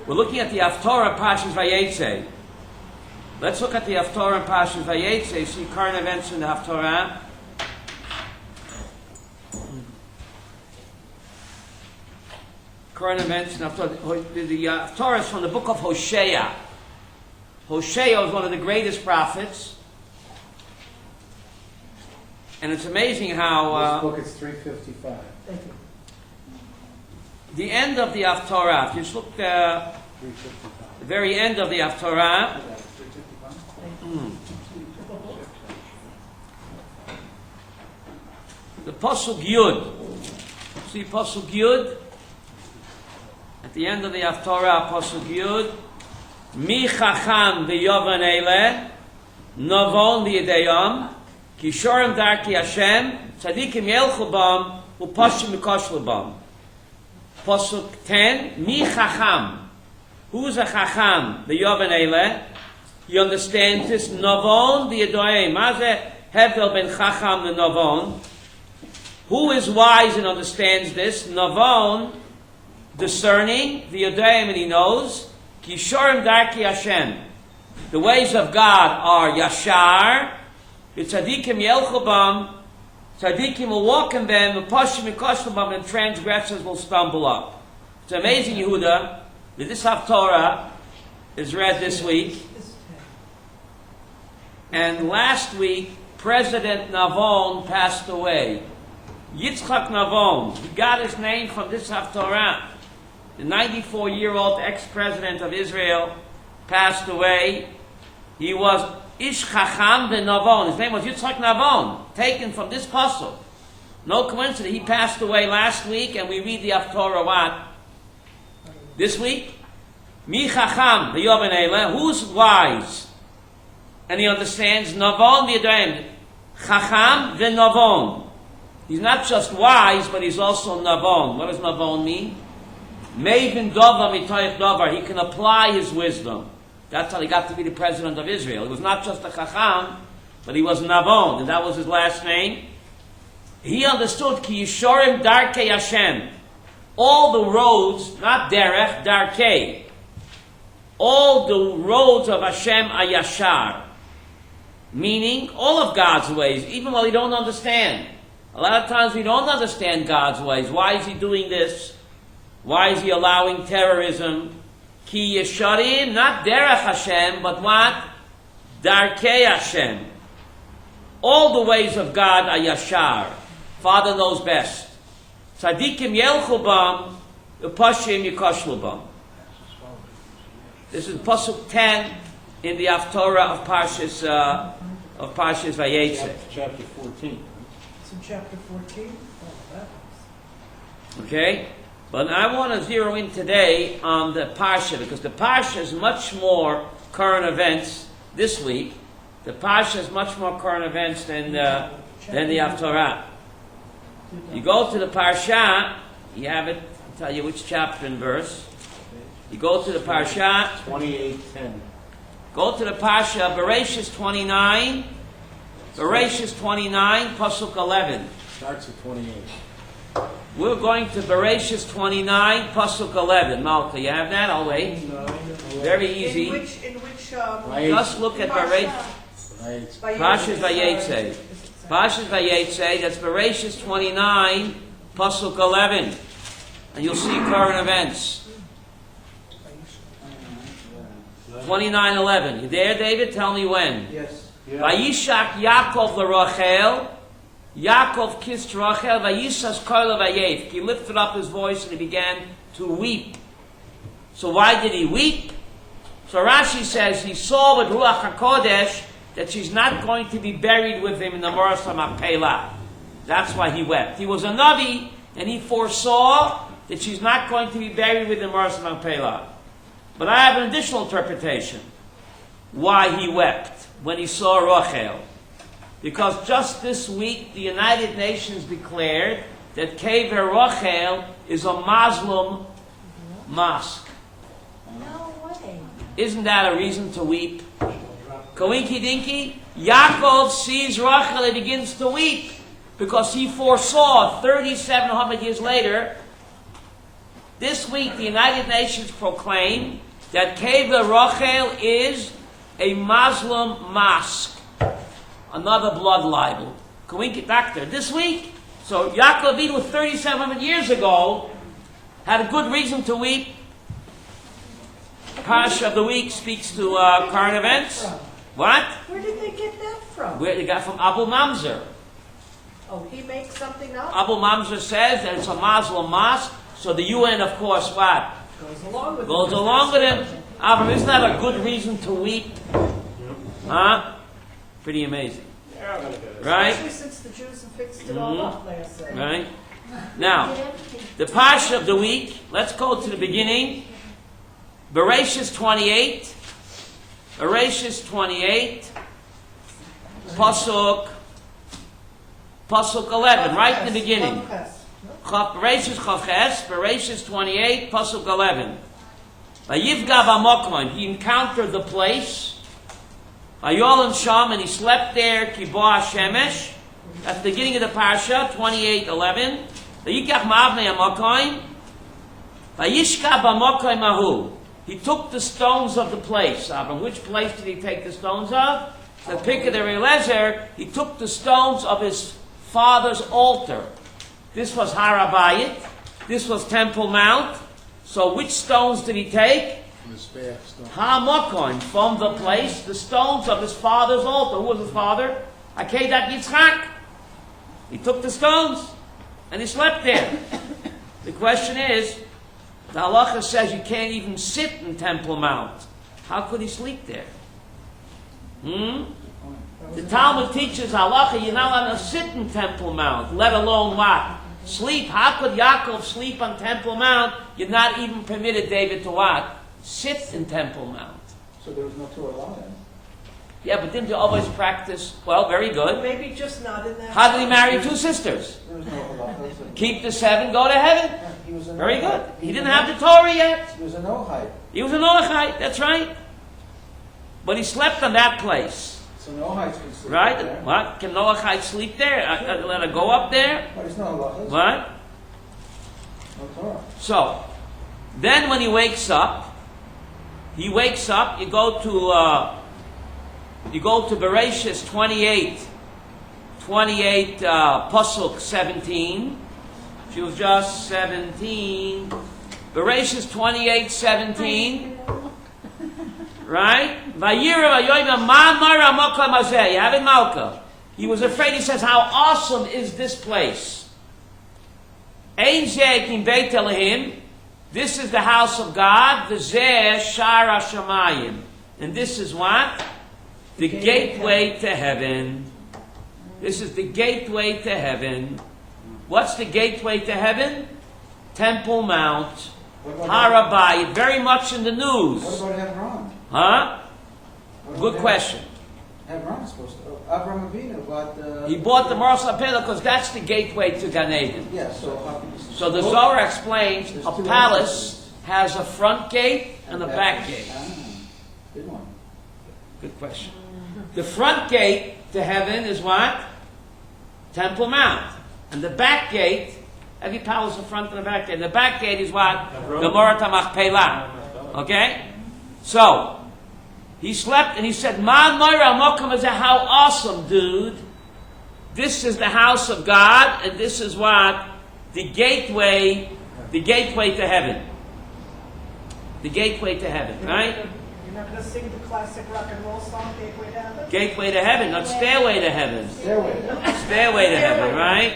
We're looking at the Haftorah Parshas Vayeitzei. Let's look at the Haftorah Parshas Vayeitzei, see current events in the Haftorah. Current events in the Haftorah. The Haftorah is from the book of Hosea. Hosea was one of the greatest prophets. And it's amazing how... this book is 355. Thank you. The end of the Haftorah, if you just look the very end of the Haftorah, the Pasuk Yud. See Pasuk Yud? At the end of the Haftorah, Pasuk Yud, Mi chacham v'yovan eile, novon v'yedeyam, kishorim darki Hashem, tzadikim yelchu bam, upashim mikoshlu bam. Pasuk 10, Mi chacham. Who's a chacham? V'yovan eile. He understands this. Novon v'yedoyim. Mazeh hevel ben chacham the novon. Who is wise and understands this? Novon, discerning, v'yedoyim, and he knows. Kishorim darki Hashem. The ways of God are yashar. V'tzadikim yelchu bam. Tzadikim will walk in them, and transgressors will stumble up. It's amazing, Yehuda, that this Haftorah is read this week. And last week, President Navon passed away. Yitzchak Navon. He got his name from this Haftorah. The 94-year-old ex-president of Israel passed away. He was Ish Chacham ben Navon. His name was Yitzchak Navon, taken from this pasuk. No coincidence. He passed away last week, and we read the Haftorah what? This week? Mi Chacham v'yoven eile. Who's wise? And he understands Navon v'yadayim. Chacham v'Navon. He's not just wise, but he's also Navon. What does Navon mean? Mevin davar mitoich davar. He can apply his wisdom. That's how he got to be the president of Israel. He was not just a chacham, but he was Navon, and that was his last name. He understood ki yishorim darkei Hashem. All the roads, not derech, darkei. All the roads of Hashem are yashar. Meaning, all of God's ways, even while you don't understand. A lot of times we don't understand God's ways. Why is he doing this? Why is he allowing terrorism? Ki yesharim, not derech Hashem, but what? Darkei Hashem. All the ways of God are yashar. Father knows best. Tzadikim yelchu bam, upashim yikoshlu bam. This is Pasuk 10 in the Haftorah of Parshas Vayeitzei. Chapter 14. It's in chapter 14. Okay? But I want to zero in today on the Parsha, because the Parsha is much more current events this week. The Parsha is much more current events than the Haftorah. You go to the Parsha, you have it, I'll tell you which chapter and verse. You go to the Parsha. 28:10. Go to the Parsha, Bereshis 29. Bereshis 29, Pasuk 11. Starts at 28. We're going to Bereshis 29, Pasuk 11. Malka, you have that? I'll wait. Very easy. In which Just look at Parshas Vayeitzei. Parshas Vayeitzei, that's Bereshis 29, Pasuk 11. And you'll see current events. 29:11. You there, David? Tell me when. Yes. Vayishak Yaakov l'Rachel. Yaakov kissed Rachel. Vayisas kola vayev. He lifted up his voice and he began to weep. So why did he weep? So Rashi says he saw with Ruach HaKodesh that she's not going to be buried with him in the Moras HaMakpelah. That's why he wept. He was a Navi and he foresaw that she's not going to be buried with the Moras HaMakpelah. But I have an additional interpretation why he wept when he saw Rachel. Because just this week the United Nations declared that Kever Rachel is a Muslim mosque. No way. Isn't that a reason to weep? Koinky dinky, Yaakov sees Rachel and begins to weep because he foresaw 3,700 years later This week, the United Nations proclaimed that Keva Rachel is a Muslim mosque, another blood libel. Doctor, this week, so Yaakov Avinu 3,700 years ago had a good reason to weep. Parshas of the week speaks to current events. What? Where did they get that from? Where they got from Abu Mamzer. Oh, he makes something up? Abu Mamzer says that it's a Muslim mosque, so the UN, of course, what? Goes along with Goes it. along with him. Avram, isn't that a good reason to weep? Huh? Pretty amazing. Right? Especially since the Jews have fixed it all up, they say. Right? Now, the Parsha of the week, let's go to the beginning. Bereshis 28. Bereshis 28. Pasuk 11, right in the beginning. Bereshis Chavches, Bereshis 28, Pasuk 11. Vayivga b'mokom, he encountered the place. Vayolam sham, and he slept there. Kiboah shemesh. That's the beginning of the parsha, 28:11. Vayikach ma'avnei hamokom. Vayishka b'mokom ahu. He took the stones of the place. Avram, which place did he take the stones of? The pick of the Eliezer. He took the stones of his father's altar. This was Harabayit. This was Temple Mount. So which stones did he take? Ha'mokom, from the place, the stones of his father's altar. Who was his father? Akedat Yitzchak. He took the stones and he slept there. The question is, the halacha says you can't even sit in Temple Mount. How could he sleep there? The Talmud teaches halacha you're not allowed to sit in Temple Mount, let alone what? Sleep. How could Yaakov sleep on Temple Mount? You're not even permitted, David, to what? Sit in Temple Mount. So there was no Torah then? Yeah, but didn't you always practice? Well, very good. Maybe just not in that. How did he marry two sisters? There was no halacha. Keep the 7, go to heaven. He was a Very good. Noahide. He didn't have the Torah yet. He was a Noahide. He was a Noachite, that's right. But he slept on that place. So Noahides can sleep Right? there. What? Can Noachite sleep there? Let her go up there? But it's no halacha. What? No Torah. So, then when he wakes up, you go to Bereshis 28, Pasuk 17. She was just 17. Bereshis 28:17. Right? Vayira vayoyim ma mara mokom hazeh. You have it, Malka. He was afraid. He says, "How awesome is this place?" Ein zeh kim beit Elohim. This is the house of God. V'zeh shar hashamayim. And this is what? The gateway to heaven. This is the gateway to heaven. What's the gateway to heaven? Temple Mount. Harabayit. Very much in the news. What about Hebron? Huh? What Good about question. Hebron is supposed to. Abraham Avinu bought the. He bought the Mars Apela because that's the gateway to Gan Eden. Yeah. So how can you? So the Zohar explains There's a two palace has a front gate and a back gate. Good one. Good question. The front gate to heaven is what? Temple Mount. And the back gate, every palace has a front and a back gate. The back gate is what? The Morat HaMachpelah. Okay? So, he slept and he said, Man Moira Mokum is how awesome, dude. This is the house of God, and this is what? The gateway to heaven. The gateway to heaven, right? You're not going to sing the classic rock and roll song, Gateway to Heaven? Gateway to heaven, not stairway to heaven. Stairway. Stairway to heaven, right?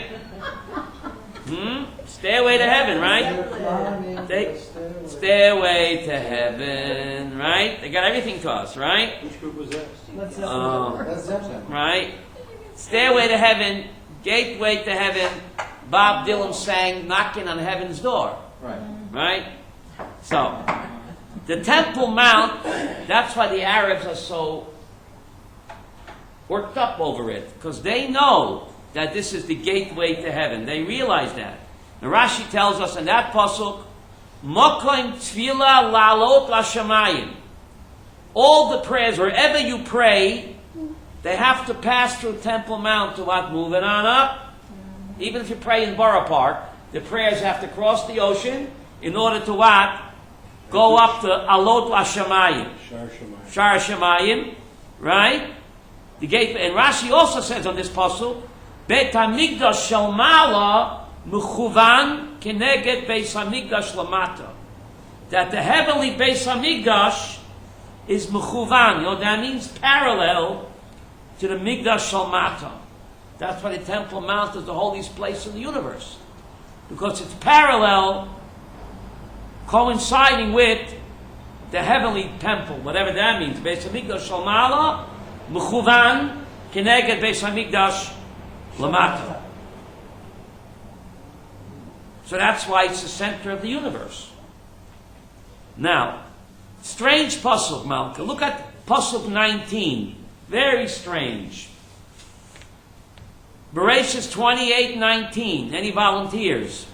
Stairway to heaven, right? Stairway to heaven, right? They got everything to us, right? Which group was that? Let's That's Zebzan. Right? Stairway to heaven, gateway to heaven. Bob Dylan sang knocking on heaven's door, Right. right? So, the Temple Mount, that's why the Arabs are so worked up over it, because they know that this is the gateway to heaven. They realize that. And Rashi tells us in that pasuk, Mokoim tefillah lalot lashamayim. All the prayers, wherever you pray, they have to pass through Temple Mount to what? Move it on up. Even if you pray in Borough Park, the prayers have to cross the ocean, in order to what? Go up to Alot Hashemayim. Shar Shemayim, right? The gate, and Rashi also says on this pasuk, Beit Hamikdash Shel Mala Mechuvan Keneged Beis Hamikdash Lamata. That the heavenly Beis Hamikdash is Mechuvan. You know that means parallel to the Migdash Shel Mata. That's why the Temple Mount is the holiest place in the universe, because it's parallel, coinciding with the heavenly temple, whatever that means. Beis Hamikdash Shel Mala Mechuvan Keneged Beis Hamikdash Lamata. So that's why it's the center of the universe. Now, strange pasuk, Malka. Look at pasuk 19. Very strange. Bereshis 28:19. Any volunteers?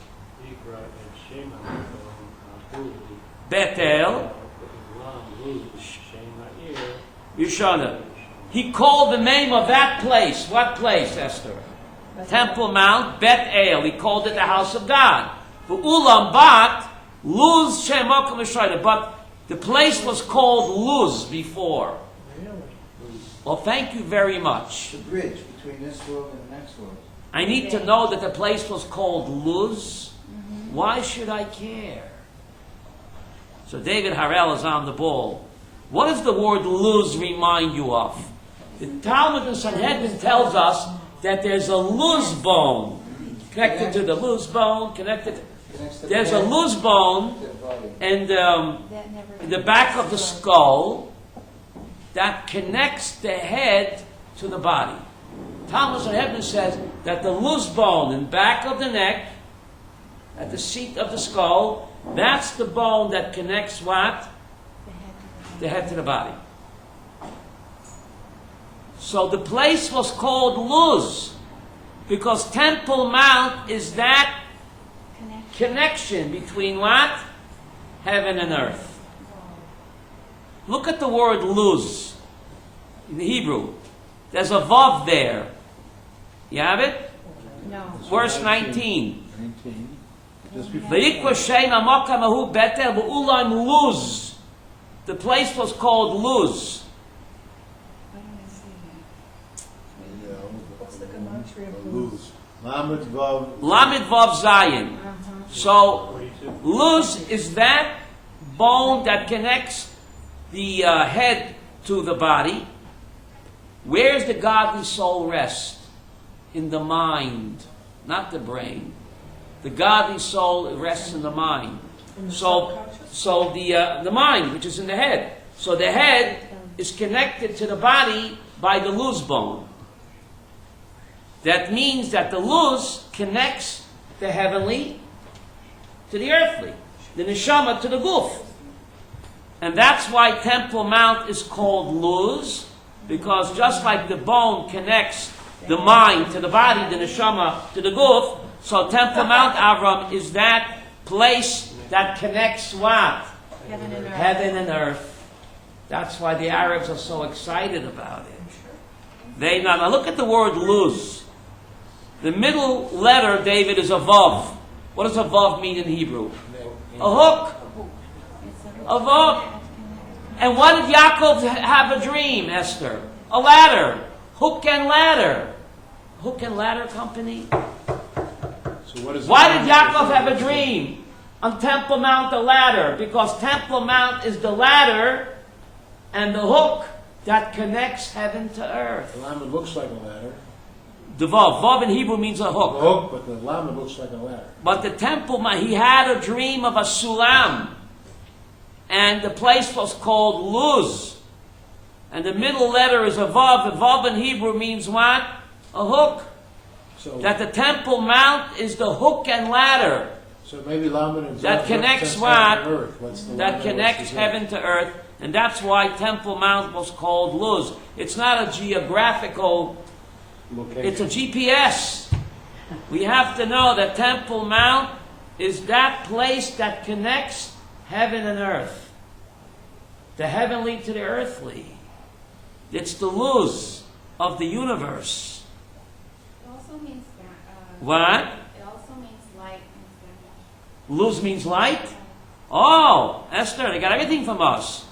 Bethel. Yeshana. He called the name of that place. What place, Esther? Temple Mount, Bethel. He called it the house of God. Ulam Bat, Luz Shem Makom Yisrael. But the place was called Luz before. Well, thank you very much. The bridge between this world and the next world. I need to know that the place was called Luz. Why should I care? So David Harel is on the ball. What does the word Luz remind you of? The Talmud in Sanhedrin tells us that there's a Luz bone connected to the Luz bone, there's a Luz bone and in the back of the skull that connects the head to the body. Talmud Sanhedrin says that the Luz bone in back of the neck, at the seat of the skull, that's the bone that connects what? The head to the body. So the place was called Luz because Temple Mount is that connection between what? Heaven and earth. Look at the word Luz in the Hebrew. There's a vav there. You have it? No. Verse 19. 19. Just before. Vayikra Shem Amakam Ahu Betel B'Ulam Luz. The place was called Luz. Why don't I see What's the gematria of Luz. Lamed Vav. Lamed Vav Zayin. that? So, Luz is that bone that connects the head to the body. Where's the godly soul rest? In the mind, not the brain. The godly soul rests in the mind. So the mind, which is in the head. So the head is connected to the body by the Luz bone. That means that the Luz connects the heavenly to the earthly, the neshama to the guf. And that's why Temple Mount is called Luz, because just like the bone connects the mind to the body, the neshama to the guf, so Temple Mount Avram is that place that connects what? Heaven and earth. Heaven and earth. That's why the Arabs are so excited about it. They now look at the word Luz. The middle letter, David, is a vav. What does a vav mean in Hebrew? A hook. A vav. And what did Yaakov have a dream, Esther? A ladder. Hook and ladder. Hook and ladder company. So what is Why did Yaakov have a dream? On Temple Mount, the ladder. Because Temple Mount is the ladder and the hook that connects heaven to earth. The lamed looks like a ladder. The vav. Vav in Hebrew means a The hook. hook, but the lamed looks like a ladder. But the Temple Mount, he had a dream of a sulam. And the place was called Luz. And the middle letter is a vav. The vav in Hebrew means what? A hook. So, That the Temple Mount is the hook and ladder so maybe lamed and that Zav connects represents what? heaven and earth. What's the That lamed, connects what's the heaven to earth. And that's why Temple Mount was called Luz. It's not a geographical, location? it's a GPS. We have to know that Temple Mount is that place that connects heaven and earth. The heavenly to the earthly. It's the Luz of the universe. It also means What? it also means light in Spanish. Luz means light? Oh, Esther, they got everything from us.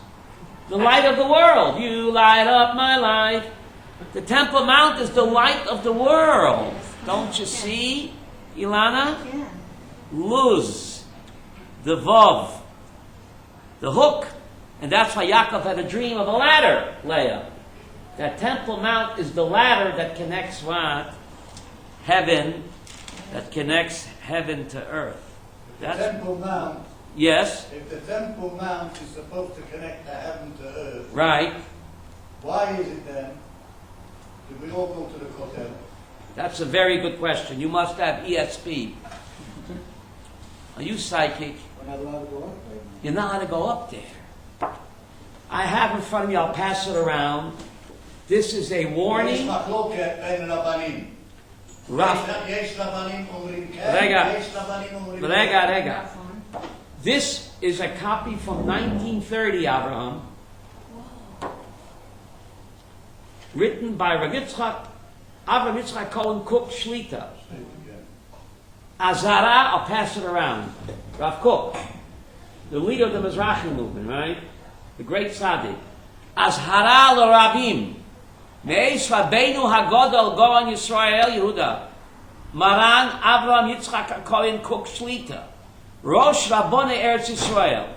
The light of the world. You light up my life. The Temple Mount is the light of the world. Don't you see, Ilana? Yeah. Luz, the Vav, the hook. And that's why Yaakov had a dream of a ladder, Leah. That Temple Mount is the ladder that connects what? Heaven, that connects heaven to earth. The That's, Temple Mount, yes, if the Temple Mount is supposed to connect the heaven to earth, right. why is it then, did we all go to the hotel? That's a very good question. You must have ESP. Are you psychic? We're not allowed to go up there. You're not allowed to go up there. I have in front of me, I'll pass it around. This is a יש warning. מחלוקת בין רבנים. Raf- יש רבנים אומרים כן, רגע. יש רבנים אומרים לא. רגע. This is a copy from 1930, Abraham. Written by Avraham Yitzchak Cohen Cook Shlita. Azara, I'll pass it around. Rav Kook, the leader of the Mizrahi movement, right? The great tzaddik. Azhara l'rabim. Me'eis Rabbeinu HaGodol Goan Yisrael Yehuda. Maran Avraham Yitzchak Cohen Cook Shlita. Rosh Rabbonei Eretz Yisrael.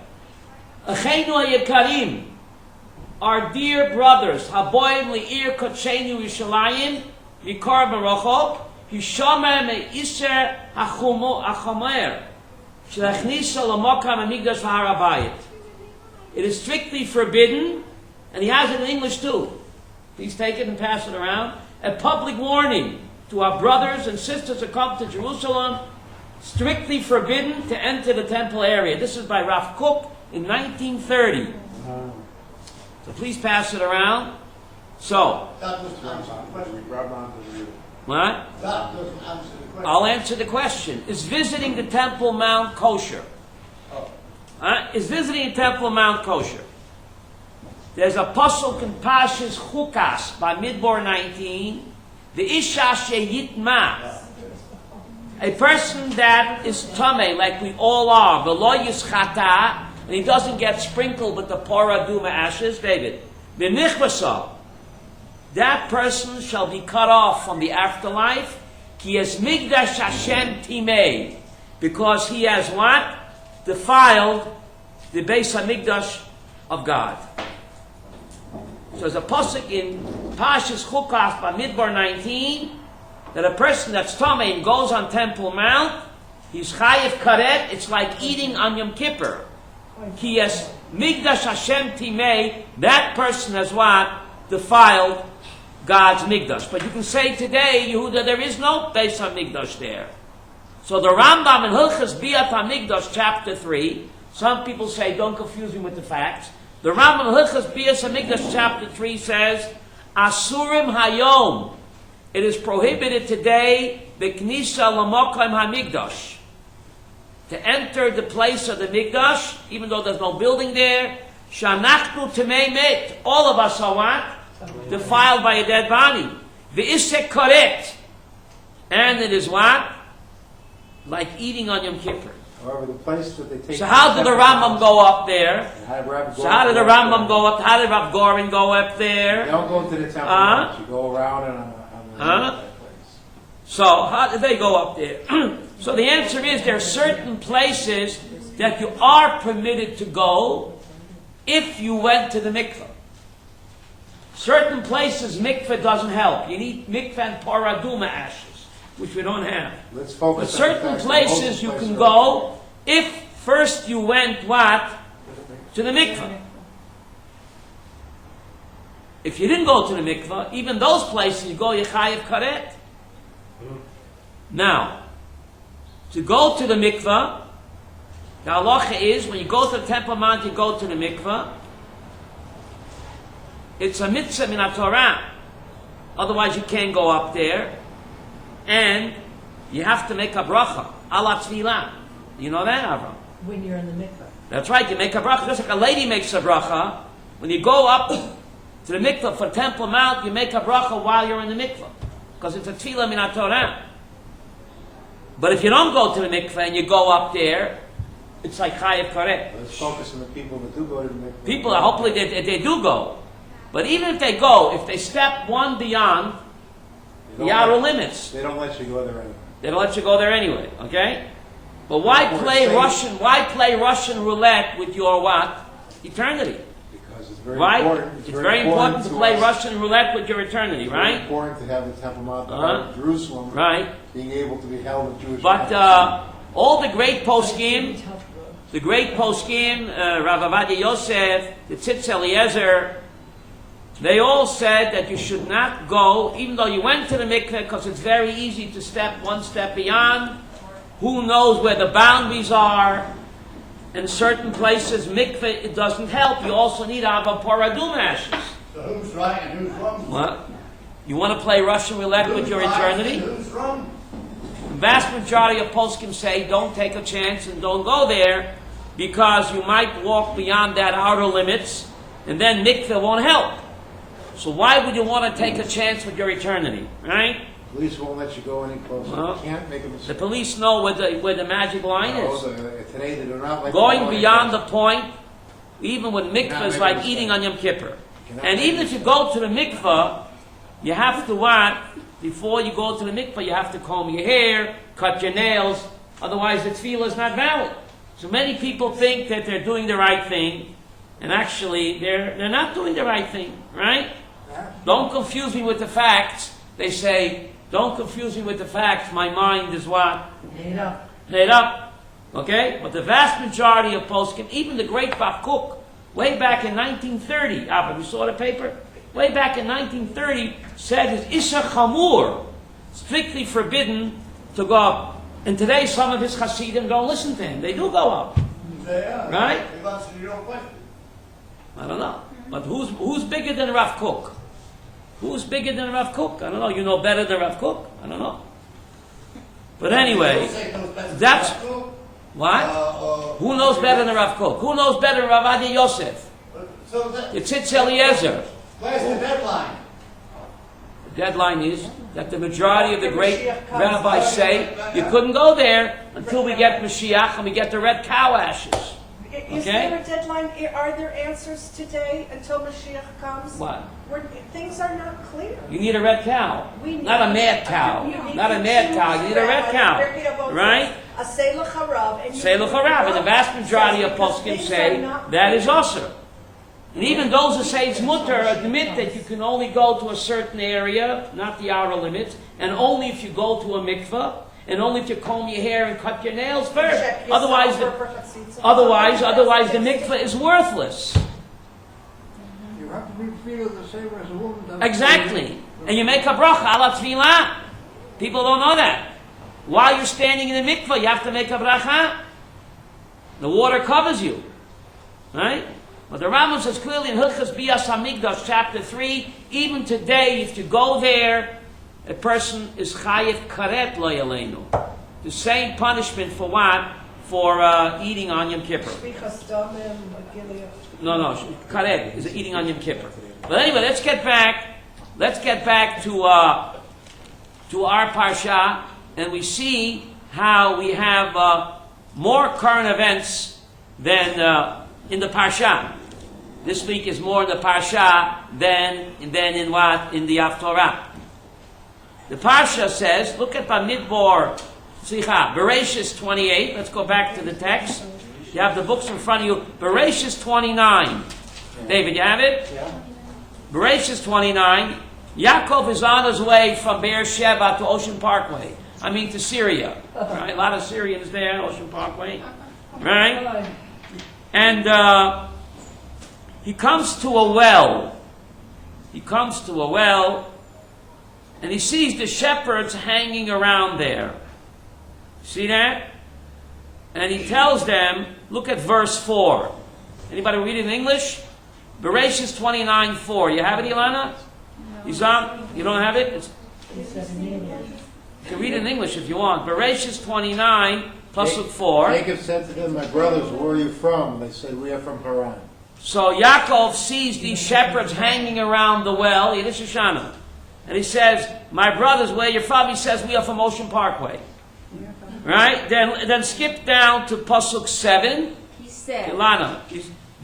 Acheinu HaYekarim. Our dear brothers, Haboim Le'ir Kotshenu Yishalayim, Mikor Barocho, Hishomer Me'iser HaChomer, Shlachnisa L'mokam HaMikdash V'Harabayit. It is strictly forbidden, and he has it in English too. Please take it and pass it around. A public warning to our brothers and sisters who come to Jerusalem, strictly forbidden to enter the temple area. This is by Rav Kook in 1930. So please pass it around. So, That doesn't answer the question. what? That doesn't answer the question. I'll answer the question. Is visiting the Temple Mount kosher? Is visiting the Temple Mount kosher? There's a pasuk in Parshas Chukas by Midbar 19. The Isha Sheyitma. A person that is tameh, like we all are, v'lo yischata, and he doesn't get sprinkled with the paraduma ashes, David. B'nichvasa. That person shall be cut off from the afterlife. Ki es migdash Hashem timei, because he has what? Defiled the Beis Hamikdash of God. So there's a pasuk in Parshas Chukas by Midbar 19 that a person that's tamei and goes on Temple Mount, he's chayiv karet. It's like eating on Yom Kippur. He has migdash Hashem timei. That person has what? Defiled God's migdash. But you can say today, Yehuda, there is no Beis Hamikdash there. So the Rambam in Hilchas Biat Hamikdash, chapter 3. Some people say, don't confuse me with the facts. The Rambam in Hilchas Biat Hamikdash, chapter 3 says, Asurim Hayom. It is prohibited today, B'knisa L'mokim Hamikdash, to enter the place of the Mikdash, even though there's no building there. Shanachnu Temei Met. All of us are what? Defiled by a dead body. V'isek Koret. And it is what? Like eating on Yom Kippur. However, the place that they take... So how did the Rambam go up there? So how did the Rambam go up? How did Rav Gorin go up there? You don't go to the temple Mount, you go around and on that place. So how did they go up there? So the answer is there are certain places that you are permitted to go if you went to the mikveh. Certain places mikveh doesn't help. You need mikveh and paraduma ashes, which we don't have. Let's But focus on certain the fact that places most you places can are- go if first you went what? To the mikveh. If you didn't go to the mikveh, even those places you go yechayev karet. Now, to go to the mikveh, the halacha is when you go to the Temple Mount, you go to the mikveh. It's a mitzvah min Torah. Otherwise, you can't go up there, and you have to make a bracha ala tefillah. You know that, Avram? When you're in the mikveh. That's right. You make a bracha just like a lady makes a bracha. When you go up to the mikveh for Temple Mount, you make a bracha while you're in the mikveh because it's a tefillah min Torah. But if you don't go to the mikveh and you go up there, it's like chayev karet. Let's focus on the people that do go to the mikveh. People, hopefully they do go. But even if they go, if they step one beyond the outer limits, They don't let you go there anyway. they don't let you go there anyway, okay? But why Or play say- Why play Russian roulette with your what? Eternity. Because it's very Right? important. It's very important to play us. Russian roulette with your eternity, It's very right? important to have the Temple Mount Uh-huh. of Jerusalem Right. being able to be held in Jewish But lands. all the great poskim, Rav Avadia Yosef, the Tzitz Eliezer, they all said that you should not go, even though you went to the mikveh, because it's very easy to step one step beyond. Who knows where the boundaries are? In certain places, mikveh, it doesn't help. You also need Ava Paradum ashes. So who's right and who's wrong? What? You want to play Russian roulette with your Who's right and eternity? who's wrong? The vast majority of poskim say don't take a chance and don't go there because you might walk beyond that outer limits and then mikveh won't help. So why would you want to take a chance with your eternity, right? Police won't let you go any closer. Well, You can't make a The mistake. police know where the magic line is. Today they do not like Going beyond the point, even with mikveh, is like eating on Yom Kippur. And even if you go to the mikveh, you have to what? Before you go to the mikveh, you have to comb your hair, cut your nails, otherwise the tefillah is not valid. So many people think that they're doing the right thing, and actually they're not doing the right thing, right? Don't confuse me with the facts. They say, don't confuse me with the facts, my mind is what? Made up. Okay? But the vast majority of poskim, even the great Bach Cook, way back in 1930, Abba, you saw the paper? Way back in 1930, said it's Isha Chamur, strictly forbidden to go up. And today some of his Hasidim don't listen to him. They do go up. They are. Right? They've answered your own question. I don't know. But who's bigger than Rav Kook? Who's bigger than Rav Kook? I don't know. You know better than Rav Kook? I don't know. But anyway, Don't say those best that's- people. what? Who knows better than Rav Kook? Who knows better than Rav Adi Yosef? So that, It's Tzitz Eliezer. where's the deadline? The deadline is that the majority of the great rabbis say you couldn't go there until we get Mashiach and we get the red cow ashes. Is Okay. there a deadline? Are there answers today until Mashiach comes? What? Things are not clear. You need a red cow. We need- Not a mad cow. You need Not a to mad choose cow. You need a red cow. Right? A Selah Harav. and you- Seluch Harav. And the vast majority of Because poskim things say are not that is clear. usher. And even those who say it's mutter admit that you can only go to a certain area, not the outer limits, and only if you go to a mikveh, and only if you comb your hair and cut your nails first. Check yourself Otherwise, for chatzitza. otherwise the mikveh is worthless. You have to be treated the same as a woman. Exactly. And you make a bracha ala tefillah. People don't know that. While you're standing in the mikveh, you have to make a bracha. The water covers you. Right? But the Rambam says clearly in Hilchas Bias Hamikdash, chapter 3, even today, if you go there, a person is chayev karet lo yaleinu. The same punishment for what? For eating on Yom Kippur. Shvichas damim, Gilead. No, karet is eating on Yom Kippur. But anyway, let's get back to our parsha, and we see how we have more current events than in the parsha. This week is more in the parsha than in what? In the Haftorah. The parsha says, look at Bamidbar, Bereshis 28. Let's go back to the text. You have the books in front of you. Bereshis 29. David, you have it? Yeah. Bereshis 29. Yaakov is on his way from Beersheba to Ocean Parkway. To Syria. Right? A lot of Syrians there, Ocean Parkway. Right? And he comes to a well. And he sees the shepherds hanging around there. See that? And he tells them, look at verse 4. Anybody read it in English? Bereshis 29:4. You have it, Ilana? No. You don't have it? You can read it in English if you want. Bereshis 29, pasuk 4. Jacob said to them, my brothers, where are you from? They said, we are from Haran. So Yaakov sees these shepherds hanging around the well, Yiddish Shoshana. And he says, my brothers, where you're from? He says, we are from Ocean Parkway. Right? Then skip down to Pasuk 7. He said, Ilana,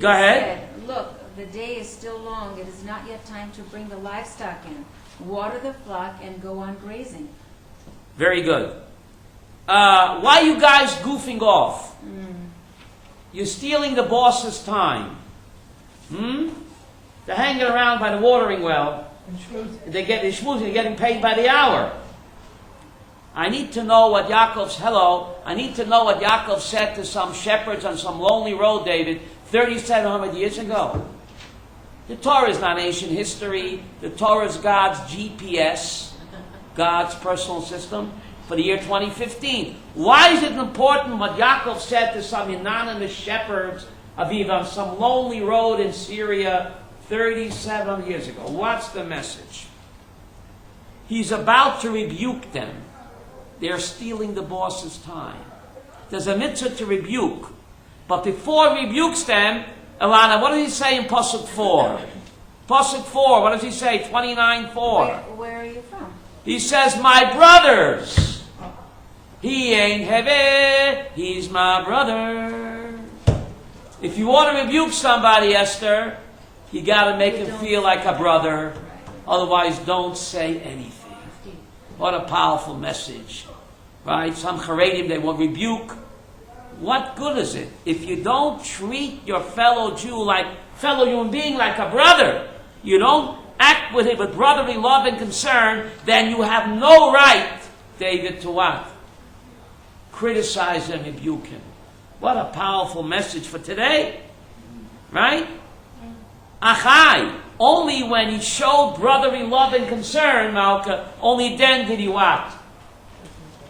go ahead. said, look, the day is still long. It is not yet time to bring the livestock in, water the flock, and go on grazing. Very good. Why are you guys goofing off? You're stealing the boss's time. They're hanging around by the watering well. They're getting paid by the hour. I need to know what I need to know what Yaakov said to some shepherds on some lonely road, David, 3,700 years ago. The Torah is not ancient history. The Torah is God's GPS, God's personal system for the year 2015. Why is it important what Yaakov said to some anonymous shepherds of on some lonely road in Syria 37 years ago? What's the message? He's about to rebuke them. They're stealing the boss's time. There's a mitzvah to rebuke. But before he rebukes them, Ilana, what does he say in Pasuk 4? Pasuk 4, what does he say? 29:4. Where are you from? He says, my brothers. He ain't heavy, he's my brother. If you want to rebuke somebody, Esther, you got to make him feel like a brother. Otherwise, don't say anything. What a powerful message. Right? Some Haredim, they will rebuke. What good is it if you don't treat your fellow Jew fellow human being like a brother? You don't act with him with brotherly love and concern, then you have no right, David, to what? Criticize and rebuke him. What a powerful message for today. Right? Achai. Only when he showed brotherly love and concern, Malka, only then did he what?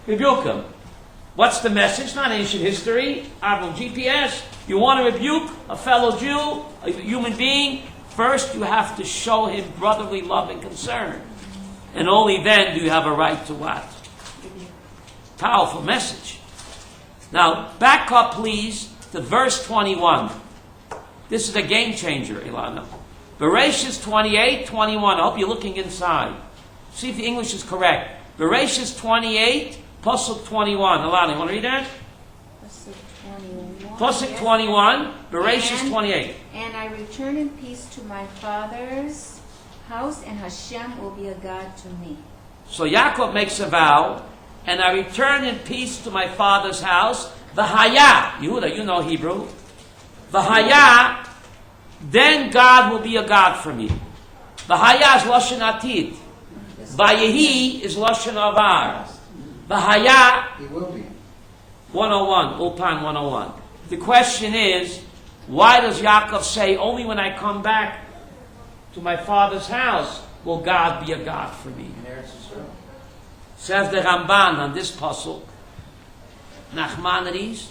Rebuke him. What's the message? Not ancient history. Avon GPS. You want to rebuke a fellow Jew, a human being, first you have to show him brotherly love and concern. And only then do you have a right to what? Powerful message. Now, back up please to verse 21. This is a game changer, Ilana. Bereshis 28:21. I hope you're looking inside. See if the English is correct. Bereshis 28, Pasuk 21. Ilana, you want to read that? Pasuk 21, Bereshis 28. And I return in peace to my father's house, and Hashem will be a God to me. So Yaakov makes a vow, and I return in peace to my father's house. V'haya, Yehuda, you know Hebrew. V'haya, then God will be a God for me. V'haya is Lashon Atid. Vayehi is Lashon Avar. V'haya, He will be. 101, Ulpan 101. The question is, why does Yaakov say, only when I come back to my father's house will God be a God for me? Says the Ramban on this pasuk, Nachmanides.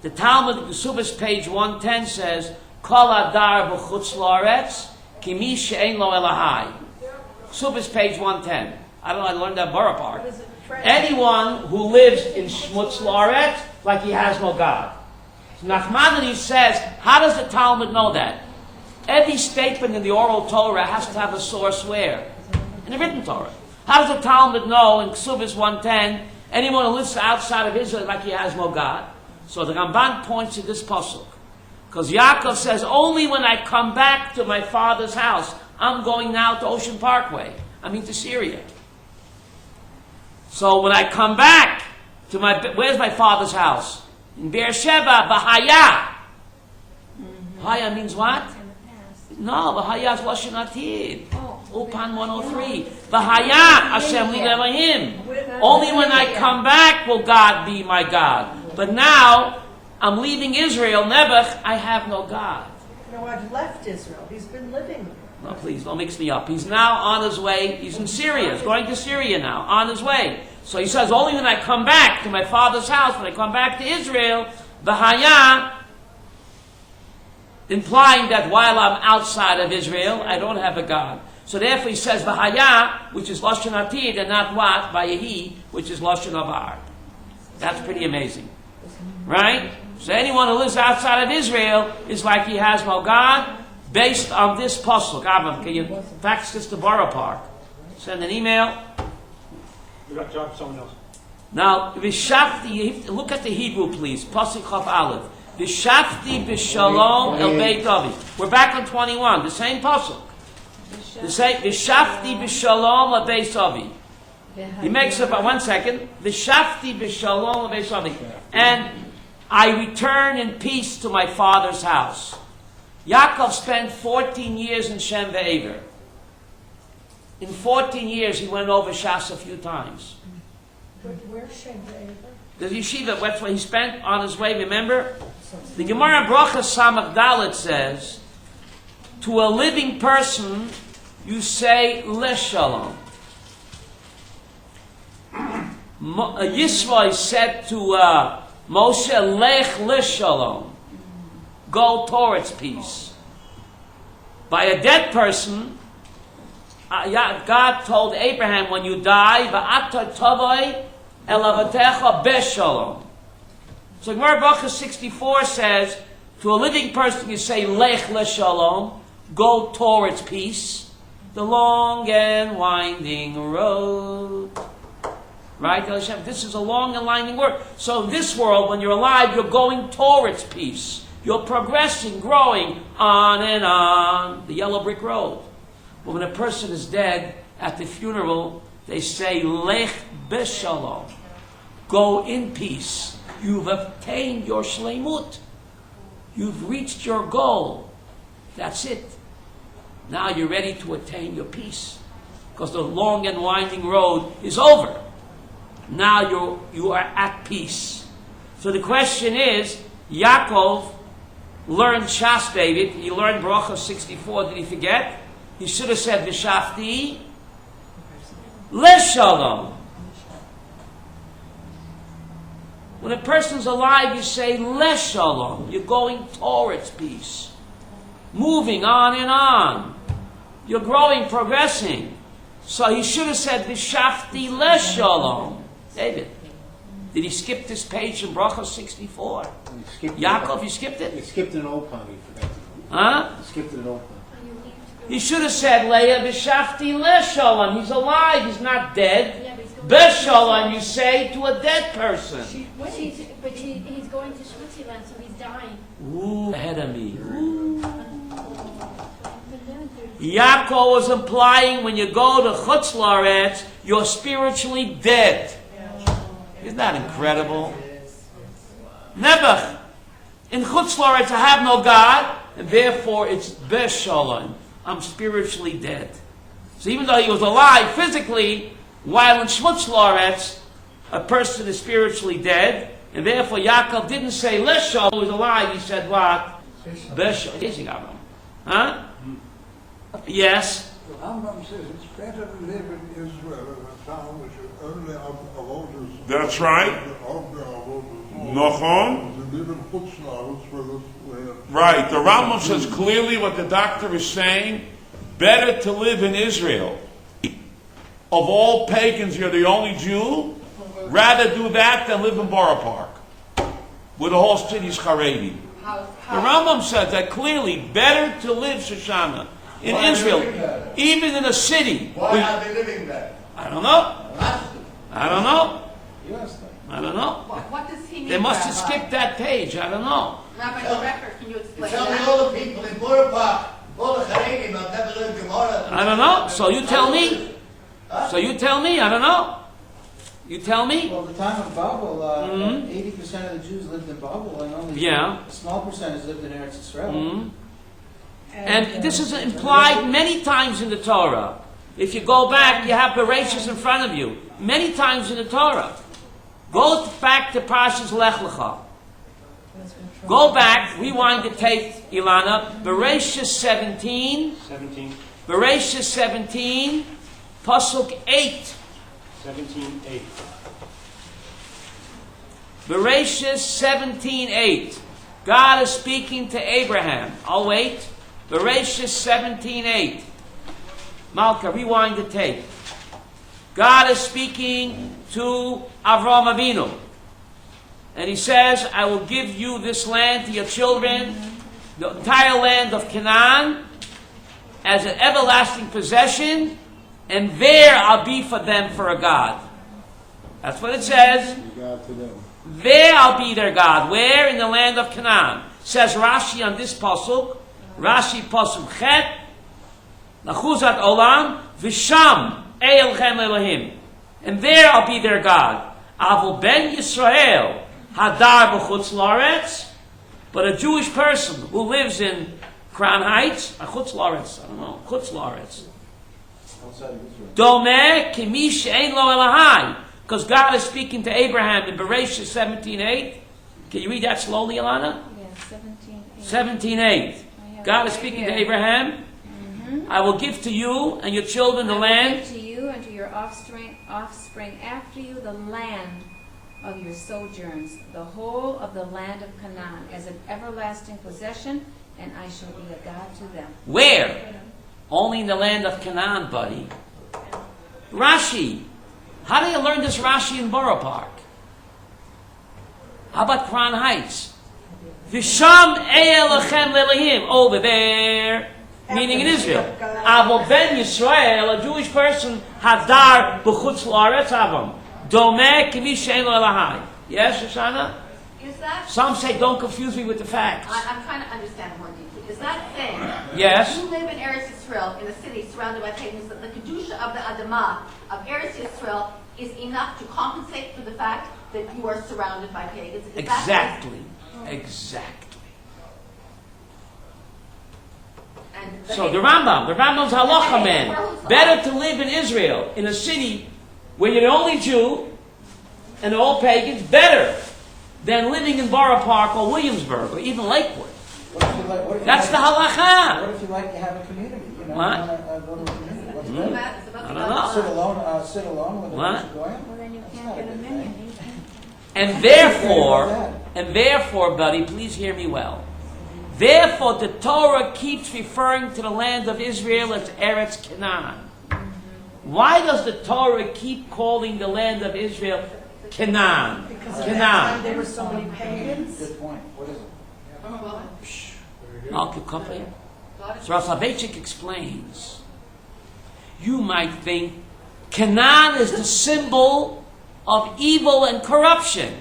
The Talmud, Kesubos, page 110 says, Kol adar b'chutz la'aretz, ki mi she'ein lo Elahai. Kesubos, page 110. I don't know, I learned that Borough Park. Anyone who lives in Shmutz La'aretz, like he has no God. So Nachmanides says, how does the Talmud know that? Every statement in the oral Torah has to have a source where? In the written Torah. How does the Talmud know in Kesubos 110, anyone who lives outside of Israel like he has no God? So the Ramban points to this pasuk. Because Yaakov says, only when I come back to my father's house, I'm going now to Ocean Parkway. To Syria. So when I come back to where's my father's house? In Beersheba, V'haya. V'haya means what? No, V'haya is Lashon Atid. Ulpan 103. V'haya, Hashem li Elohim. Only when I come back will God be my God. But now, I'm leaving Israel, Nebuch, I have no God. No, I've left Israel. He's been living there. No, please, don't mix me up. He's now on his way. He's in Syria. He's going to Syria now, on his way. So he says, only when I come back to my father's house, when I come back to Israel, V'haya, implying that while I'm outside of Israel, I don't have a God. So therefore he says V'haya, which is Lashon Atid, and not what? Vayehi, which is Lashon Avar. That's pretty amazing. Right? So anyone who lives outside of Israel is like he has no God, based on this pasuk. Avram, can you fax this to Borough Park? Send an email. We got job for someone else. Now, Vishafti, look at the Hebrew, please. Pasuk Chaf Aleph. Vishafti b'shalom el Beit Avi. We're back on 21, the same pasuk. The same, Vishafti b'shalom el Beit Avi. He makes up, 1 second. Vishafti b'shalom el Beit Avi. And I return in peace to my father's house. Yaakov spent 14 years in Shem Ve'ever. In 14 years, he went over Shas a few times. Where's Shem Ve'ever? The yeshiva, that's what he spent on his way, remember? The Gemara Brachas Samach Dalet says, to a living person, you say, Leshalom. Yisro said to Moshe, Lech Leshalom. Go towards peace. By a dead person, God told Abraham, when you die, Va'ata Tavai Elavatecha Beshalom. So Gemara Brachas 64 says, to a living person you say, Lech Leshalom, go towards peace, the long and winding road. Right? This is a long and winding road. So in this world, when you're alive, you're going towards peace. You're progressing, growing, on and on, the yellow brick road. But when a person is dead, at the funeral, they say, Lech Beshalom. Go in peace. You've obtained your shleimut. You've reached your goal. That's it. Now you're ready to attain your peace. Because the long and winding road is over. Now you are at peace. So the question is, Yaakov learned Shas David. He learned Bracha 64. Did he forget? He should have said V'shafti Leshalom. When a person's alive, you say Leshalom. You're going towards peace. Moving on and on. You're growing, progressing. So he should have said V'shafti Leshalom. David, did he skip this page in Bracha 64? Yaakov, you skipped it? He skipped an old part, he forgot. Huh? He skipped an old part. He should have said Leah V'shafti Leshalom. He's alive, he's not dead. Beshalom, you say to a dead person. He's going to Switzerland, so he's dying. Ooh, ahead of me. Ooh. Yaakov was implying when you go to Chutz La'aretz, you're spiritually dead. Isn't that incredible? Nebuch. In Chutz La'aretz, I have no God, and therefore it's Beshalom. I'm spiritually dead. So even though he was alive physically, while in Chutz La'aretz, a person is spiritually dead, and therefore Yaakov didn't say Leshalom, he was alive, he said what? Beshalom. Huh? Yes? The Rambam says it's better to live in Israel, a town which is only of That's right. Nochon. To live in Chutz La'aretz where Right. The Rambam says clearly what the doctor is saying. Better to live in Israel. Of all pagans, you're the only Jew. Rather do that than live in Borough Park, where the whole city's Haredi. The Rambam says that clearly. Better to live, Shoshana, in Israel, even in a city. Why are they living there? I don't know. I don't know. Yes, I don't know. What does he mean? They must have skipped that page. I don't know. Rabbi Sprecher, can you explain Tell me that? all the people in Borough Park, all the Charedim have never learned Gemara. I don't know. So you tell me. So you tell me. I don't know. You tell me. Well, at the time of Babel, Mhm. 80% of the Jews lived in Babel, and only Yeah. a small percentage lived in Eretz Israel. Mhm. And this is implied many times in the Torah. If you go back, you have Bereshis in front of you. Many times in the Torah. Go back to Parshas Lech Lecha. Go back, rewind the tape, Ilana. Bereshis 17. 17. Bereshis 17, Pasuk 8. 17:8. Bereshis 17:8. God is speaking to Abraham. I'll wait. Bereshis 17:8. Malka, rewind the tape. God is speaking to Avraham Avinu. And he says, I will give you this land to your children, the entire land of Canaan, as an everlasting possession, and there I'll be for them for a God. That's what it says. God to them. There I'll be their God. Where? In the land of Canaan. Says Rashi on this pasuk. Rashi pasuk chet. Nachuzat olam. Visham eilchem Elohim. And there I'll be their God. Avul ben Yisrael hadar b'chutz la'aretz. But a Jewish person who lives in Crown Heights, chutz la'aretz, I don't know, chutz la'aretz. Outside of Israel. Domeh kimish ein lo Elahai. Because God is speaking to Abraham in Bereshit 17:8. Can you read that slowly, Alana? Yeah, 17:8. 17:8. God is speaking to Abraham. I will give to you and your children the I will land. give to you and to your offspring after you the land of your sojourns, the whole of the land of Canaan, as an everlasting possession, and I shall be a God to them. Where? Only in the land of Canaan, buddy. Rashi. How do you learn this Rashi in Borough Park? How about Crown Heights? Visham e'elachem lelahim. Over there. Meaning in Israel. Avol ben Yisrael, a Jewish person, hadar b'chutz la'aretz avam. Domeh k'mi she'en lo Elahai. Yes, Shoshana? Is that, Some say don't confuse me with the facts. I'm trying to understand more deeply. Is that saying, Yes. you live in Eretz Yisrael, in a city surrounded by pagans, that the Kedusha of the Adamah of Eretz Yisrael is enough to compensate for the fact that you are surrounded by pagans? Is that Exactly. Exactly. and So the Rambam's halacha man, better to live in Israel, in a city where you're the only Jew and all pagans, better than living in Borough Park or Williamsburg or even Lakewood. What if you like, what if you That's like, the halacha. What if you like to have a community? You know, What? you wanna, go to a community. What's It's better? about- it's about I the don't Adamah. know. Sit alone with the What? person going? Well, then you That's can't not a get a good million. thing. And therefore, buddy, please hear me well. Therefore, the Torah keeps referring to the land of Israel as Eretz Canaan. Why does the Torah keep calling the land of Israel Canaan? Because at that time Canaan. there were so many pagans. Good point. What is it? I'll keep company. So Vayeitzei explains. You might think Canaan is the symbol of evil and corruption.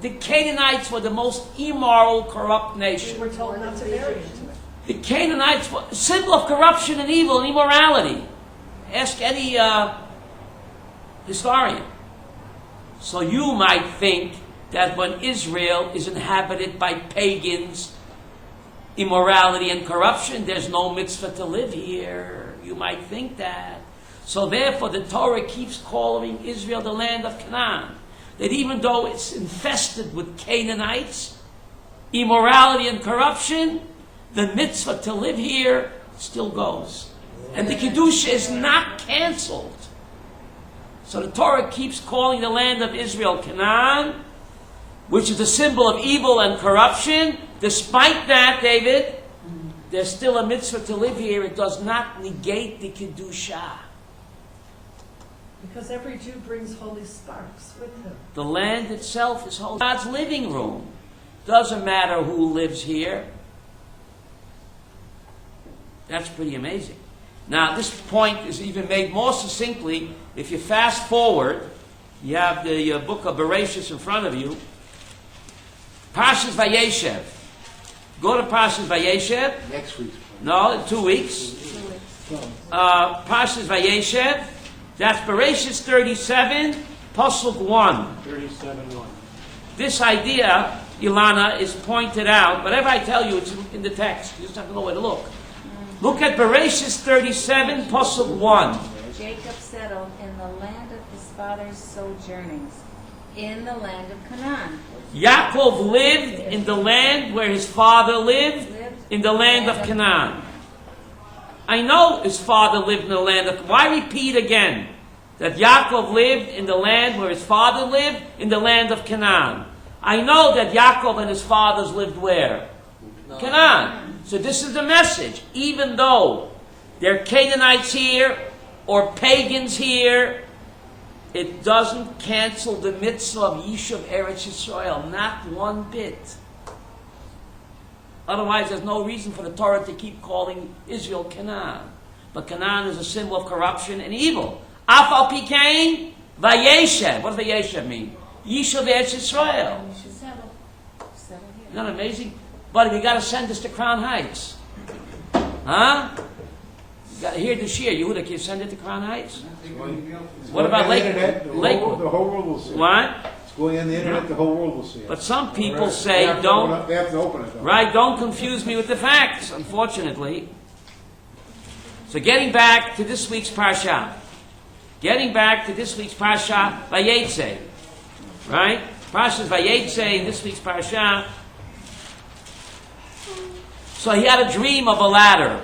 The Canaanites were the most immoral, corrupt We nation. were told not to marry into it. The Canaanites were a symbol of corruption and evil and immorality. Ask any historian. So you might think that when Israel is inhabited by pagans, immorality and corruption, there's no mitzvah to live here. You might think that. So therefore the Torah keeps calling Israel the land of Canaan. That even though it's infested with Canaanites, immorality and corruption, the mitzvah to live here still goes. And the Kedusha is not canceled. So the Torah keeps calling the land of Israel Canaan, which is a symbol of evil and corruption. Despite that, David, there's still a mitzvah to live here. It does not negate the Kedusha. Because every Jew brings holy sparks with him. The land itself is holy. God's living room. Doesn't matter who lives here. That's pretty amazing. Now, this point is even made more succinctly if you fast forward. You have the book of Bereshit in front of you. Parshas Vayeitzei. Go to Parshas Vayeitzei. Next week's. No, in 2 weeks. Parshas Vayeitzei. That's Bereshit 37, Pasuk 1. 37:1. This idea, Ilana, is pointed out. Whatever I tell you, it's in the text. You just have to know where to look. Look at Bereshit 37, Pasuk 1. Jacob settled in the land of his father's sojournings, in the land of Canaan. Yaakov lived in the land where his father lived, in the land of Canaan. I know his father lived in the land of... Why repeat again that Yaakov lived in the land where his father lived, in the land of Canaan? I know that Yaakov and his fathers lived where? Canaan. So this is the message. Even though there are Canaanites here or pagans here, it doesn't cancel the mitzvah of Yishuv Eretz Yisrael. Not one bit. Otherwise, there's no reason for the Torah to keep calling Israel Canaan. But Canaan is a symbol of corruption and evil. Af al pikein, Vayeitzei. What does Vayeitzei mean? Yishuv Eretz Yisrael. You should settle here. Isn't that amazing? But we got to send this to Crown Heights. Huh? You got to hear the shir. Yehuda, can you send it to Crown Heights? What about Lakewood? Lakewood? The whole world will see it. What? It's going on the internet, the whole world will see it. But some people They say have to don't. open it- They have to open it, though. Right, don't confuse me with the facts, unfortunately. So getting back to this week's Parsha. Getting back to this week's Parsha, Vayeitzei. Right? Parshas Vayeitzei in this week's Parsha. So he had a dream of a ladder.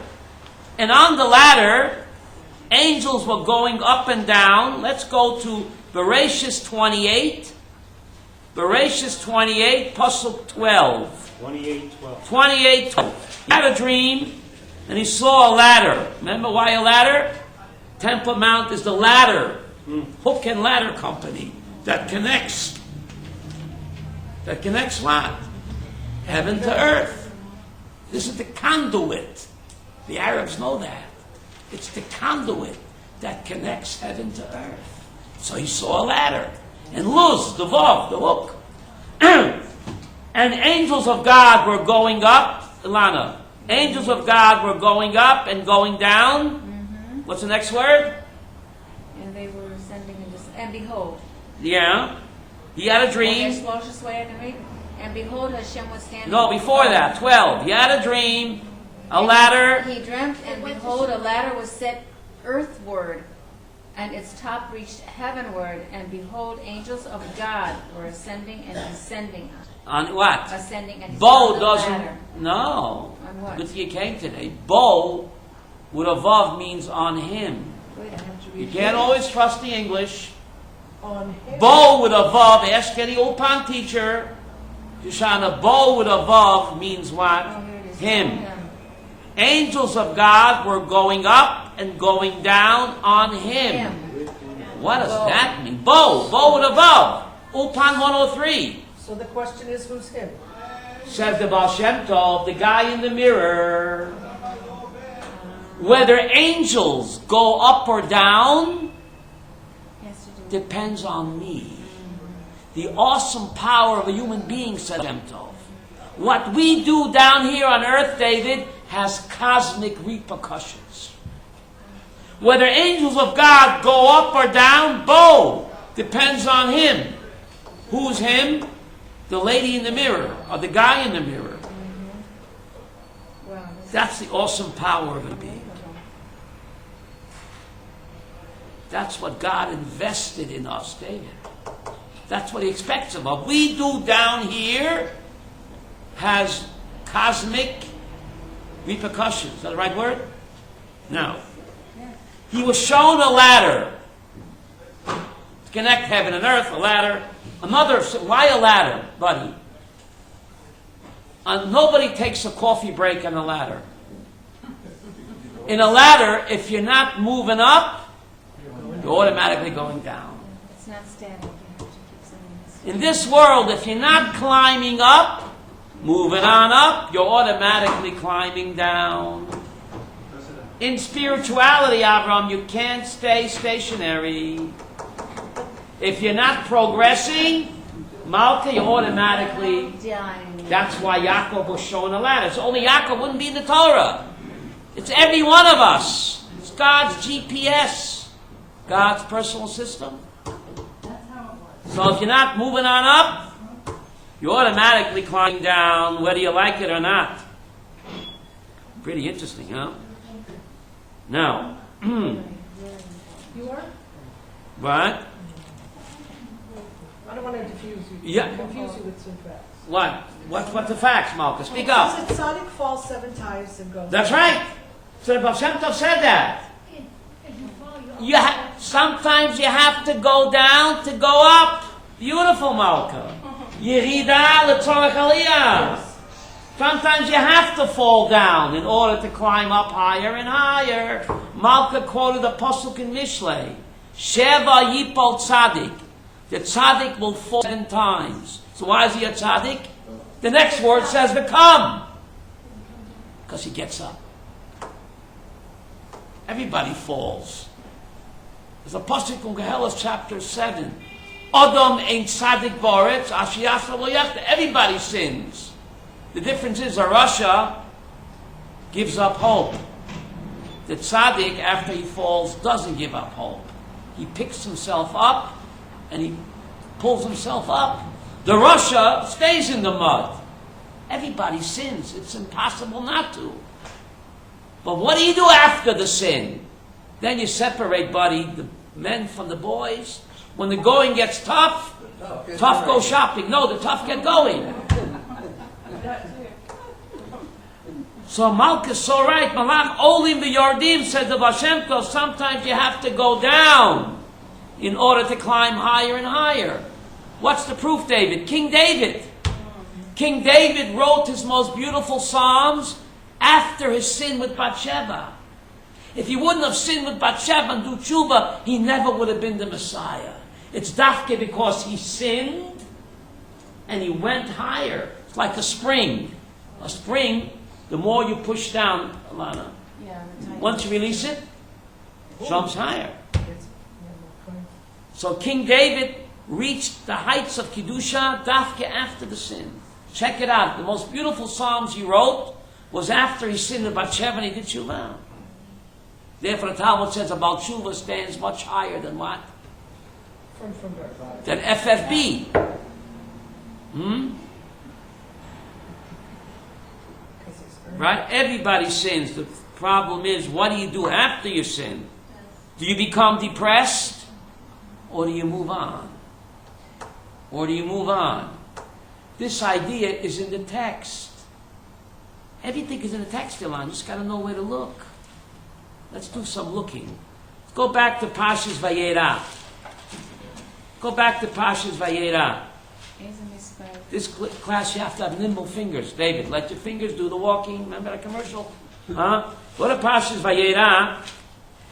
And on the ladder, angels were going up and down. Let's go to Bereshis 28. Bereshis 28, Pasuk 12. 28:12. 28:12. He had a dream, and he saw a ladder. Remember why a ladder? Temple Mount is the ladder, hook and ladder company that connects what? Heaven to earth. This is the conduit. The Arabs know that. It's the conduit that connects heaven to earth. So he saw a ladder. And Luz, the Vav, the hook. And angels of God were going up. Ilana. Angels of God were going up and going down. What's the next word? And they were ascending and behold. Yeah. He had a dream. And behold, Hashem was standing. No, before that, 12. He had a dream, a ladder. He dreamt, and behold, a ladder was set earthward, and its top reached heavenward, and behold, angels of God were ascending and descending. On what? Ascending and descending. Bo on the doesn't. ladder. No. On what? Good thing you came today. Bo with a vav means on him. Wait, I have to You read. can't always trust the English. On him. Bo with a vav. Ask any Ulpan teacher. Shoshana, Bo with a vav means what? Oh, here it is. Him. Yeah. Angels of God were going up and going down on him. What does Bo. that mean? Bo with a vav. Ulpan 103. So the question is, who's him? Says the Baal Shem Tov, the guy in the mirror. Whether angels go up or down Has to do. depends on me. The awesome power of a human being, said Shem Tov. What we do down here on earth, David, has cosmic repercussions. Whether angels of God go up or down, Bo, depends on him. Who's him? The lady in the mirror, or the guy in the mirror. Well, this That's the awesome power of a being. That's what God invested in us, David. That's what he expects of us. What we do down here has cosmic repercussions. Is that the right word? No. He was shown a ladder to connect heaven and earth, a ladder. Why a ladder, buddy? Nobody takes a coffee break on a ladder. In a ladder, if you're not moving up, you're automatically going down. it's not static. You have to keep sending this. In this world, if you're not climbing up, moving on up, you're automatically climbing down. In spirituality, Avram, you can't stay stationary. If you're not progressing, Malka, you're automatically. Dying. That's why Yaakov was shown a ladder. So only Yaakov wouldn't be in the Torah. It's every one of us. It's God's GPS. God's personal system. So if you're not moving on up, you're automatically climbing down, whether you like it or not. Pretty interesting, huh? Now, You are? what? I don't want to confuse you. Yeah. Confuse you with some facts. What? What's the facts, Malka? Speak up. Says that Tzaddik falls 7 times and goes. That's right. So the Baal Shem Tov said that. Sometimes you have to go down to go up. Beautiful, Malka. Yerida l'tzorech aliyah. Sometimes you have to fall down in order to climb up higher and higher. Malka quoted a pasuk in Mishlei. Sheva yipol tzaddik. The tzaddik will fall 7 times. So why is he a tzaddik? The next word says become. Because he gets up. Everybody falls. There's a pasuk in Gehelas chapter 7. Adam ain't tzaddik ba'aretz, asher yaseh lo yachta. Everybody sins. The difference is a rasha gives up hope. The tzaddik, after he falls, doesn't give up hope. He picks himself up and he pulls himself up. The rasha stays in the mud. Everybody sins. It's impossible not to. But what do you do after the sin? Then you separate, buddy, the men from the boys. When the going gets tough, tough go shopping. No, the tough get going. So Malka is so right. Malach Olim v'Yardim, said the Baal Shem Tov, sometimes you have to go down in order to climb higher and higher. What's the proof, David? King David. King David wrote his most beautiful psalms after his sin with Bathsheba. If he wouldn't have sinned with Bathsheba and do tshuva, he never would have been the Messiah. It's dafke because he sinned and he went higher. It's like a spring. A spring, the more you push down, Alana, once you release it, jumps higher. So King David reached the heights of Kedusha dafke after the sin. Check it out. The most beautiful psalms he wrote was after he sinned with Bathsheba and he did tshuva. Therefore the Talmud says about tshuva stands much higher than what? Than FFB. Right? Everybody sins. The problem is, what do you do after you sin? Do you become depressed? Or do you move on? Or do you move on? This idea is in the text. Everything is in the text, Ilan. You just got to know where to look. Let's do some looking. Let's go back to Parshas Vayeitzei. Go back to Parshas Vayeitzei. This class, you have to have nimble fingers. David, let your fingers do the walking. Remember that commercial? Huh? Go to Parshas Vayeitzei.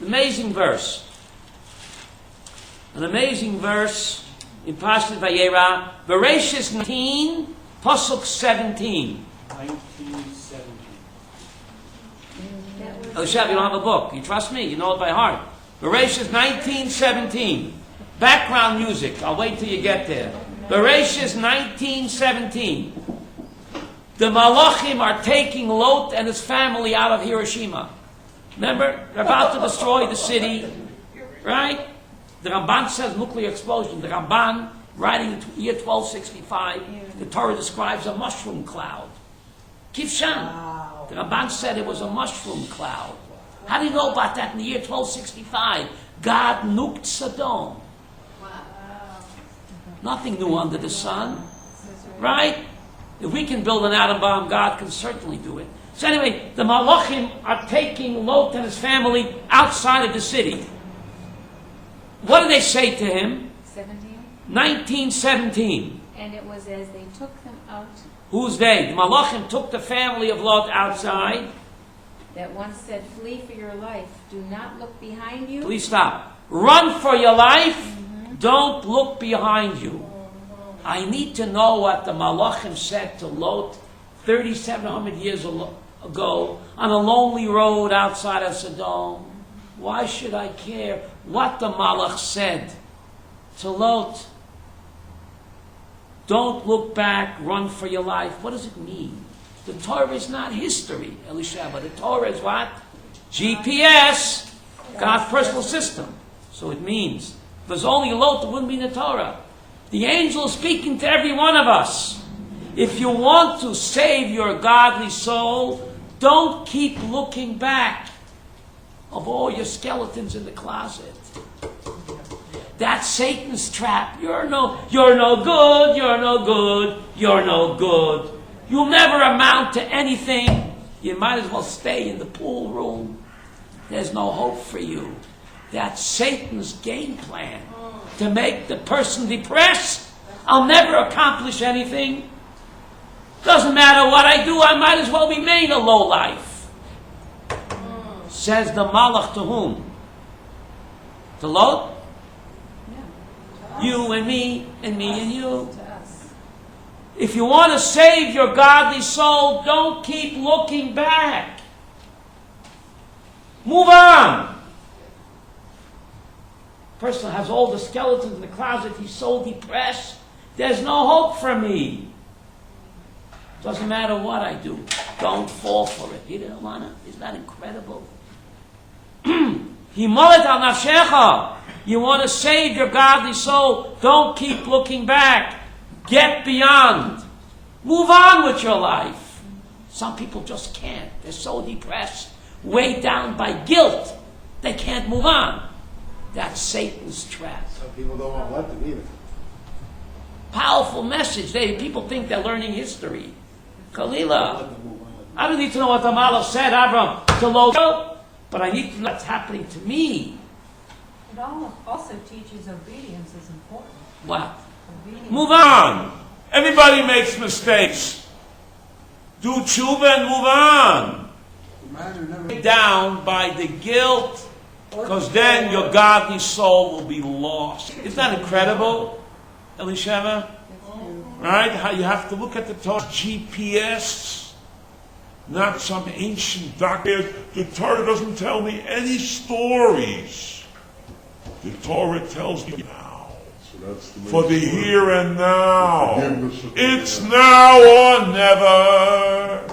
Amazing verse. An amazing verse in Parshas Vayeitzei. Bereshis 19, Pasuk 17. 1917. Elishab, you don't have a book. You trust me? You know it by heart. Bereshis 19:17. Background music. I'll wait till you get there. Bereshis 19:17. The Malachim are taking Lot and his family out of Hiroshima. Remember? They're about to destroy the city. Right? The Ramban says nuclear explosion. The Ramban, writing in the year 1265, the Torah describes a mushroom cloud. Kivshan. The Ramban said it was a mushroom cloud. How do you know about that in the year 1265? God nuked Sodom. Nothing new under the sun. Right? If we can build an atom bomb, God can certainly do it. So anyway, the Malachim are taking Lot and his family outside of the city. What do they say to him? 1917. And it was as they took them out. Who's they? The Malachim took the family of Lot outside. That one said, flee for your life. Do not look behind you. Please stop. Run for your life. Don't look behind you. I need to know what the Malachim said to Lot 3,700 years ago on a lonely road outside of Sodom. Why should I care what the Malach said to Lot? Don't look back, run for your life. What does it mean? The Torah is not history, Elishaba. The Torah is what? GPS, God's personal system. So it means, if there's only Lot, it wouldn't be in the Torah. The angel is speaking to every one of us. If you want to save your godly soul, don't keep looking back of all your skeletons in the closet. That's Satan's trap. You're no good, you're no good, you're no good. You'll never amount to anything. You might as well stay in the pool room. There's no hope for you. That's Satan's game plan. To make the person depressed. I'll never accomplish anything. Doesn't matter what I do, I might as well remain a lowlife. Says the Malach to whom? To Lot? You and me and you. If you want to save your godly soul, don't keep looking back. Move on. person has all the skeletons in the closet, he's so depressed, there's no hope for me. Doesn't matter what I do. Don't fall for it. You don't want to? Isn't that incredible? Himolet al nafshecha. You want to save your godly soul. Don't keep looking back. Get beyond. Move on with your life. Some people just can't. They're so depressed, weighed down by guilt. They can't move on. That's Satan's trap. Some people don't want to let them either. Powerful message. People think they're learning history. Kalila. I don't need to know what the Malach said, Avram, to Lot, but I need to know what's happening to me. It also teaches obedience is important. What? Obedience. Move on. Everybody makes mistakes. Do tshuva and move on. Down by the guilt, because then your godly soul will be lost. Isn't that incredible, Elisheva? Right? How you have to look at the Torah GPS, not some ancient doctor. The Torah doesn't tell me any stories. The Torah tells me now. For the here and now. It's now or never.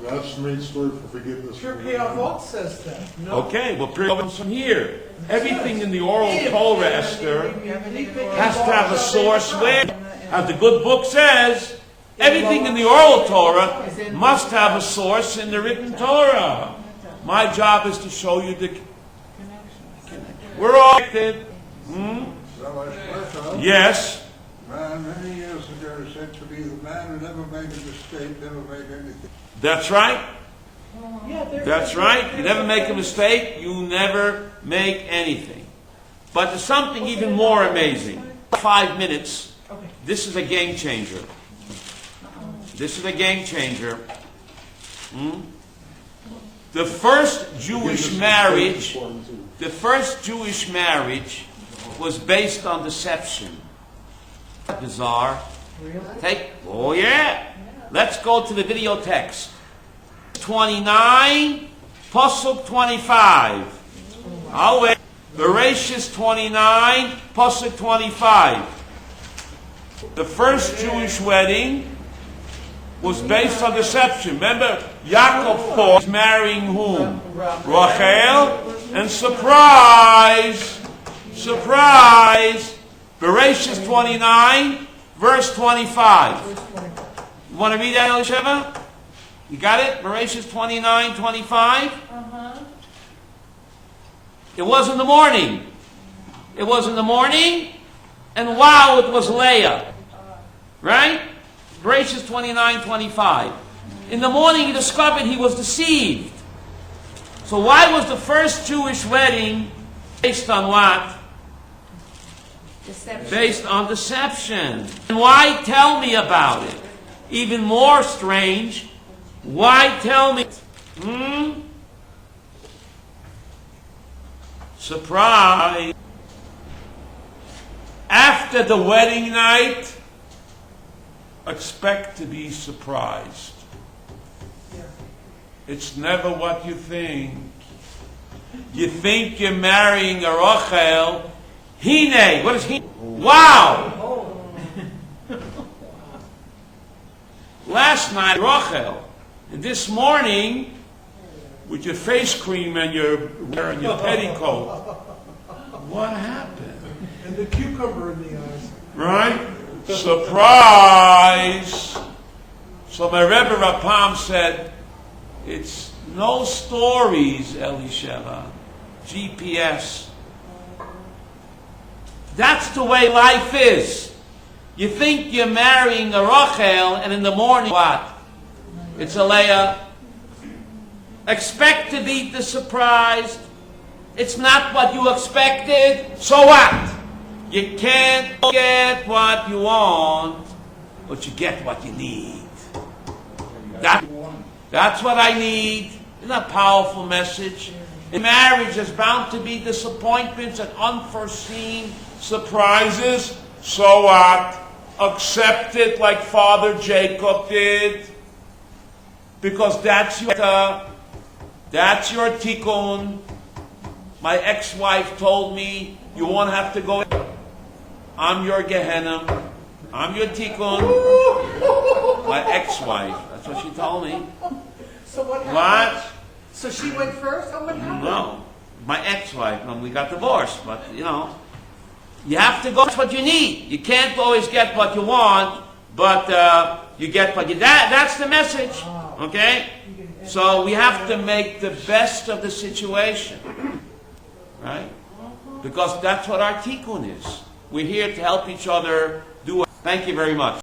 That's the main story for forgiveness. Pirkei Avot says that. No. Okay, well, from here. Everything in the oral Torah, Esther, has to have a source where, as the good book says, everything in the oral Torah must have a source in the written Torah. My job is to show you the connection. We're all connected. Yes. Man, many years ago said to me, the man who never made a mistake never made anything. That's right. Yeah, That's right. You never make a mistake, you never make anything. But there's something even more amazing. 5 minutes. This is a game changer. This is a game changer. The first Jewish marriage was based on deception. Bizarre. Oh yeah. Let's go to the video text. 29, Pasuk 25. I'll wait. Bereshis 29, Pasuk 25. The first Jewish wedding was based on deception. Remember, Yaakov was marrying whom? Rachel. And surprise! Bereshis 29, verse 25. You want to read that, Elisheva? You got it? Bereshis 29, 25? It was in the morning. And wow, it was Leah. Right? Bereshis 29, 25. In the morning he discovered he was deceived. So why was the first Jewish wedding based on what? Deception. Based on deception. And why tell me about it? Even more strange, why tell me? Surprise. After the wedding night, expect to be surprised. It's never what you think. You think you're marrying a Rachel. Hine. What is Hine? Wow! Last night, Rachel. And this morning, with your face cream and your petticoat. What happened? And the cucumber in the eyes. Right? Surprise! So my Rebbe Rapam said, it's no stories, Elisheva. GPS. That's the way life is. You think you're marrying a Rachel, and in the morning, what? It's a Leah. Expect to be surprised. It's not what you expected. So what? You can't get what you want, but you get what you need. That's what I need. Isn't that a powerful message? In marriage, there's bound to be disappointments and unforeseen surprises. So what? Accept it like Father Jacob did. Because that's your tikkun. My ex-wife told me, you won't have to go. I'm your Gehenna. I'm your tikkun. My ex-wife. That's what she told me. So what happened? What? So she went first, and what happened? No. My ex-wife. We got divorced. But, you know, you have to go. That's what you need. You can't always get what you want, but you get what you... That's the message. Okay? So we have to make the best of the situation. Right? Because that's what our tikkun is. We're here to help each other do it. Thank you very much.